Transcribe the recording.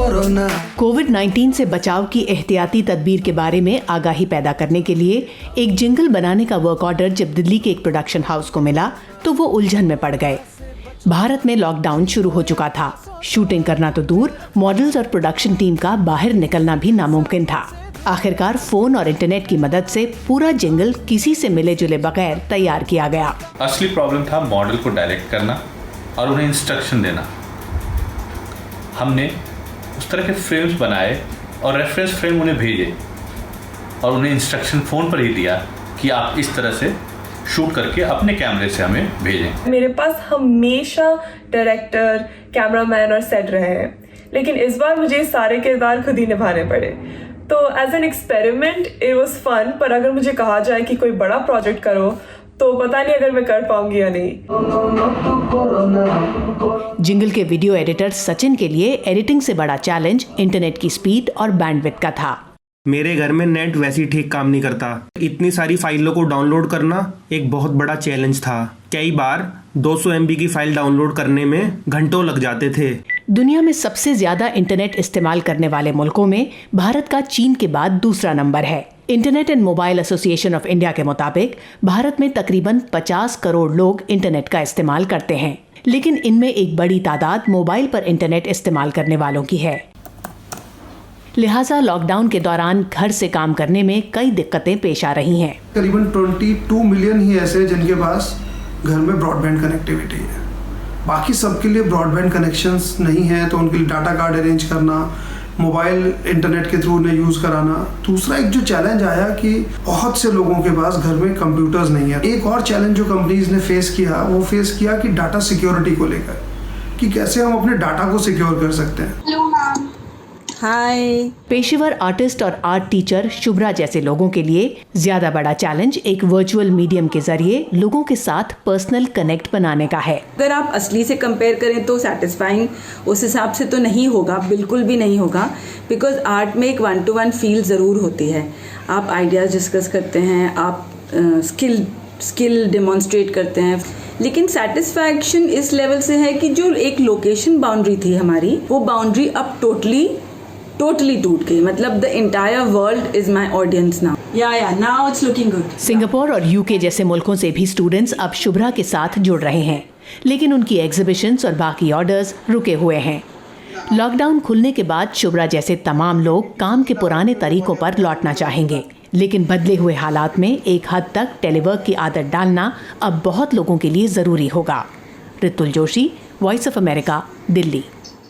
कोविड-19 से बचाव की एहतियाती तदबीर के बारे में आगाही पैदा करने के लिए एक जिंगल बनाने का वर्क ऑर्डर जब दिल्ली के एक प्रोडक्शन हाउस को मिला तो वो उलझन में पड़ गए। भारत में लॉकडाउन शुरू हो चुका था। शूटिंग करना तो दूर, मॉडल्स और प्रोडक्शन टीम का बाहर निकलना भी नामुमकिन था। आखिरकार फोन और इंटरनेट की मदद से पूरा जिंगल किसी से मिले जुले बगैर तैयार किया गया। असली प्रॉब्लम था मॉडल को डायरेक्ट करना और उन्हें इंस्ट्रक्शन देना। हमने उस तरह के फ्रेम्स बनाए और रेफरेंस फ्रेम उन्हें भेजे और उन्हें इंस्ट्रक्शन फ़ोन पर ही दिया कि आप इस तरह से शूट करके अपने कैमरे से हमें भेजें। मेरे पास हमेशा डायरेक्टर, कैमरामैन और सेट रहे हैं, लेकिन इस बार मुझे सारे किरदार खुद ही निभाने पड़े। तो as an experiment it was fun, पर अगर मुझे कहा जाए कि कोई बड़ा प्रोजेक्ट करो तो पता नहीं अगर मैं कर पाऊंगी या नहीं। जिंगल के वीडियो एडिटर सचिन के लिए एडिटिंग से बड़ा चैलेंज इंटरनेट की स्पीड और बैंडविड्थ का था। मेरे घर में नेट वैसे ही ठीक काम नहीं करता। इतनी सारी फाइलों को डाउनलोड करना एक बहुत बड़ा चैलेंज था। कई बार 200 MB की फाइल डाउनलोड करने में घंटों लग जाते थे। दुनिया में सबसे ज्यादा इंटरनेट इस्तेमाल करने वाले मुल्कों में भारत का चीन के बाद दूसरा नंबर है। Internet and mobile association of India के मुताबिक भारत में तकरीबन 50 करोड़ लोग इंटरनेट का इस्तेमाल करते हैं, लेकिन इनमें एक बड़ी तादाद मोबाइल पर इंटरनेट इस्तेमाल करने वालों की है। लिहाजा लॉकडाउन के दौरान घर से काम करने में कई दिक्कतें पेश आ रही हैं। करीबन 22 मिलियन ही ऐसे हैं जिनके पास घर में ब्रॉडबैंड कनेक्टिविटी है। बाकी सबके लिए ब्रॉडबैंड कनेक्शंस नहीं है, तो उनके लिए डाटा कार्ड अरेंज करना, मोबाइल इंटरनेट के थ्रू उन्हें यूज़ कराना। दूसरा एक जो चैलेंज आया कि बहुत से लोगों के पास घर में कंप्यूटर्स नहीं है। एक और चैलेंज जो कंपनीज ने फेस किया कि डाटा सिक्योरिटी को लेकर, कि कैसे हम अपने डाटा को सिक्योर कर सकते हैं। हाय। पेशेवर आर्टिस्ट और आर्ट टीचर शुभ्रा जैसे लोगों के लिए ज्यादा बड़ा चैलेंज एक वर्चुअल मीडियम के जरिए लोगों के साथ पर्सनल कनेक्ट बनाने का है। अगर आप असली से कंपेयर करें तो सेटिस्फाइंग उस हिसाब से तो नहीं होगा, बिल्कुल भी नहीं होगा, बिकॉज आर्ट में एक 1-to-1 फील ज़रूर होती है। आप आइडियाज़ डिस्कस करते हैं, आप स्किल डेमोन्स्ट्रेट करते हैं, लेकिन सेटिस्फैक्शन इस लेवल से है कि जो एक लोकेशन बाउंड्री थी हमारी, वो बाउंड्री अब टोटली टूट गई। मतलब the entire world is my audience now. Now it's looking good. Singapore और यूके जैसे मुल्कों से भी स्टूडेंट्स अब शुभ्रा के साथ जुड़ रहे हैं, लेकिन उनकी एग्जीबिशंस और बाकी ऑर्डर्स रुके हुए हैं। लॉकडाउन खुलने के बाद शुभ्रा जैसे तमाम लोग काम के पुराने तरीकों पर लौटना चाहेंगे, लेकिन बदले हुए हालात में एक हद तक टेलीवर्क की आदत डालना अब बहुत लोगों के लिए जरूरी होगा। Ritul Joshi, voice of America, Delhi.